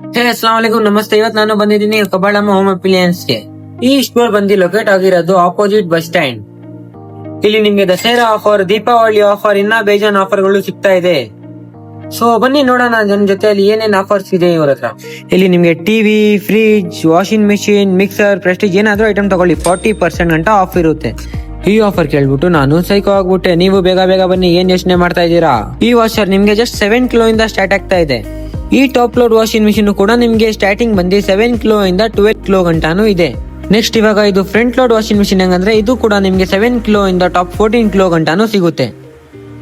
ಅಸ್ಲಾಂ ನಮಸ್ತೆ. ಇವತ್ತು ನಾನು ಬಂದಿದ್ದೀನಿ ಕಬ್ಬಾಳಮ್ಮ ಹೋಮ್ ಅಪ್ಲಿಯನ್ಸ್ ಗೆ. ಈ ಸ್ಟೋರ್ ಬಂದು ಲೊಕೇಟ್ ಆಗಿರೋದು ಆಪೋಸಿಟ್ ಬಸ್ ಸ್ಟ್ಯಾಂಡ್. ಇಲ್ಲಿ ನಿಮ್ಗೆ ದಸರಾ ಆಫರ್, ದೀಪಾವಳಿ ಆಫರ್, ಇನ್ನ ಬೇಜಾನ್ ಆಫರ್ ಗಳು ಸಿಗ್ತಾ ಇದೆ. ಸೊ ಬನ್ನಿ ನೋಡೋಣ ನನ್ನ ಜೊತೆಯಲ್ಲಿ ಏನೇನ್ ಆಫರ್ಸ್ ಇದೆ ಇವ್ರ ಹತ್ರ. ಇಲ್ಲಿ ನಿಮ್ಗೆ TV, fridge, washing machine, mixer, Prestige ಏನಾದ್ರೂ ಐಟಮ್ ತಗೊಳ್ಳಿ 40% ಗಂಟ ಆಫ್ ಇರುತ್ತೆ. ಈ ಆಫರ್ ಕೇಳ್ಬಿಟ್ಟು ನಾನು ಸೈಕೋ ಆಗ್ಬಿಟ್ಟೆ. ನೀವು ಬೇಗ ಬೇಗ ಬನ್ನಿ, ಏನ್ ಯೋಚನೆ ಮಾಡ್ತಾ ಇದ್ದೀರಾ? ಈ ವಾಷರ್ ನಿಮ್ಗೆ ಜಸ್ಟ್ 7 ಕಿಲೋ ಇಂದ ಸ್ಟಾರ್ಟ್ ಆಗ್ತಾ ಇದೆ. ಈ ಟಾಪ್ ಲೋಡ್ ವಾಷಿಂಗ್ ಮಿಷಿನ್ ಕೂಡ ನಿಮ್ಗೆ ಸ್ಟಾರ್ಟಿಂಗ್ ಬಂದು 7 ಕಿಲೋ ಇಂದ 12 ಕಿಲೋ ಗಂಟಾನು ಇದೆ. ನೆಕ್ಸ್ಟ್ ಇವಾಗ ಇದು ಫ್ರಂಟ್ ಲೋಡ್ ವಾಷಿಂಗ್ ಮಿಷಿನ್ ಹೆಂಗಂದ್ರೆ ಇದು ಕೂಡ ನಿಮ್ಗೆ 7 ಕಿಲೋ ಇಂದ ಟಾಪ್ 14 ಕಿಲೋ ಗಂಟಾನು ಸಿಗುತ್ತೆ.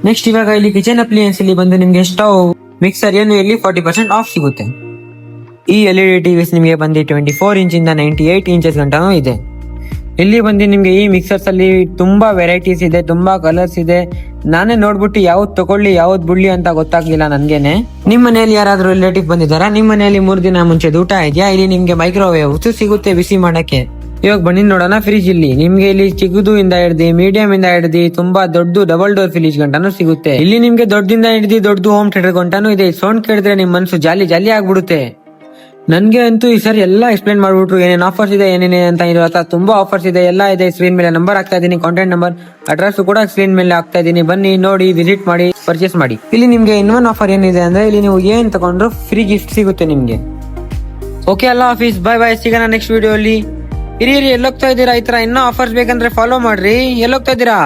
ನೆಕ್ಸ್ಟ್ ಇವಾಗ ಇಲ್ಲಿ ಕಿಚನ್ ಅಪ್ಲಿಯನ್ಸ್ ಇಲ್ಲಿ ಬಂದು ನಿಮ್ಗೆ ಸ್ಟವ್, ಮಿಕ್ಸರ್ ಏನು ಇಲ್ಲಿ 40% ಆಫ್ ಸಿಗುತ್ತೆ. ಈ LED ಟಿವಿಸ್ ನಿಮ್ಗೆ ಬಂದು 24 ಇಂಚಿಂದ 98 ಇಂಚಸ್ ಗಂಟಾನು ಇದೆ. ಇಲ್ಲಿ ಬಂದು ನಿಮ್ಗೆ ಈ ಮಿಕ್ಸರ್ಸ್ ಅಲ್ಲಿ ತುಂಬಾ ವೆರೈಟೀಸ್ ಇದೆ, ತುಂಬಾ ಕಲರ್ಸ್ ಇದೆ. ನಾನೇ ನೋಡ್ಬಿಟ್ಟು ಯಾವ್ದು ತಗೊಳ್ಳಿ ಯಾವ್ದು ಬಿಡ್ಲಿ ಅಂತ ಗೊತ್ತಾಗ್ಲಿಲ್ಲ ನನ್ಗೇನೆ. ನಿಮ್ ಮನೆಯಲ್ಲಿ ಯಾರಾದ್ರೂ ರಿಲೇಟಿವ್ ಬಂದಿದ್ದಾರಾ? ನಿಮ್ ಮನೆಯಲ್ಲಿ 3 ದಿನ ಮುಂಚೆ ಊಟ ಇದೆಯಾ? ಇಲ್ಲಿ ನಿಮ್ಗೆ ಮೈಕ್ರೋವೇವ್ ಸಿಗುತ್ತೆ ಬಿಸಿ ಮಾಡಕ್ಕೆ. ಇವಾಗ ಬನ್ನಿ ನೋಡೋಣ ಫ್ರಿಜ್. ಇಲ್ಲಿ ನಿಮ್ಗೆ ಇಲ್ಲಿ ಚಿಕ್ಕದು ಇಂದ ಹಿಡ್ದು ಮೀಡಿಯಂ ಇಂದ ಹಿಡ್ದು ತುಂಬಾ ದೊಡ್ಡ ಡಬಲ್ ಡೋರ್ ಫ್ರಿಜ್ ಗಂಟಾನು ಸಿಗುತ್ತೆ. ಇಲ್ಲಿ ನಿಮ್ಗೆ ದೊಡ್ಡದಿಂದ ಹಿಡ್ದು ದೊಡ್ಡ ಹೋಮ್ ಥಿಯೇಟರ್ ಗಂಟಾನು ಇದೆ. ಸೌಂಡ್ ಕೇಳಿದ್ರೆ ನಿಮ್ ಮನ್ಸು ಜಾಲಿ ಜಾಲಿ ಆಗ್ಬಿಡುತ್ತೆ. ನನ್ಗೆ ಅಂತೂ ಈ ಸರಿ ಎಲ್ಲ ಎಕ್ಸ್ಪ್ಲೇನ್ ಮಾಡ್ಬಿಟ್ರು, ಏನೇನ್ ಆಫರ್ಸ್ ಇದೆ ಏನೇನೇ ಅಂತ. ಇರೋ ತುಂಬಾ ಆಫರ್ಸ್ ಇದೆ, ಎಲ್ಲ ಇದೆ. ಸ್ಕ್ರೀನ್ ಮೇಲೆ ನಂಬರ್ ಹಾಕ್ತಾ ಇದೀನಿ, ಕಾಂಟ್ಯಾಕ್ಟ್ ನಂಬರ್, ಅಡ್ರೆಸ್ ಕೂಡ ಸ್ಕ್ರೀನ್ ಮೇಲೆ ಹಾಕ್ತಾ ಇದೀನಿ. ಬನ್ನಿ ನೋಡಿ, ವಿಸಿಟ್ ಮಾಡಿ, ಪರ್ಚೇಸ್ ಮಾಡಿ. ಇಲ್ಲಿ ನಿಮ್ಗೆ ಇನ್ನೊಂದು ಆಫರ್ ಏನಿದೆ ಅಂದ್ರೆ ಇಲ್ಲಿ ನೀವು ಏನ್ ತಗೊಂಡ್ರು ಫ್ರೀ ಗಿಫ್ಟ್ ಸಿಗುತ್ತೆ ನಿಮ್ಗೆ. ಓಕೆ, ಅಲ್ಲ ಆಫೀಸ್, ಬಾಯ್ ಬಾಯ್, ಸಿಗೋಣ ನೆಕ್ಸ್ಟ್ ವಿಡಿಯೋ ಅಲ್ಲಿ. ಇರಿ ಎಲ್ಲೋಗ್ತಾ ಇದ್ದೀರಾ? ಈ ತರ ಇನ್ನೂ ಆಫರ್ಸ್ ಬೇಕಂದ್ರೆ ಫಾಲೋ ಮಾಡ್ರಿ. ಎಲ್ಲೋಗ್ತಾ ಇದ್ದೀರಾ?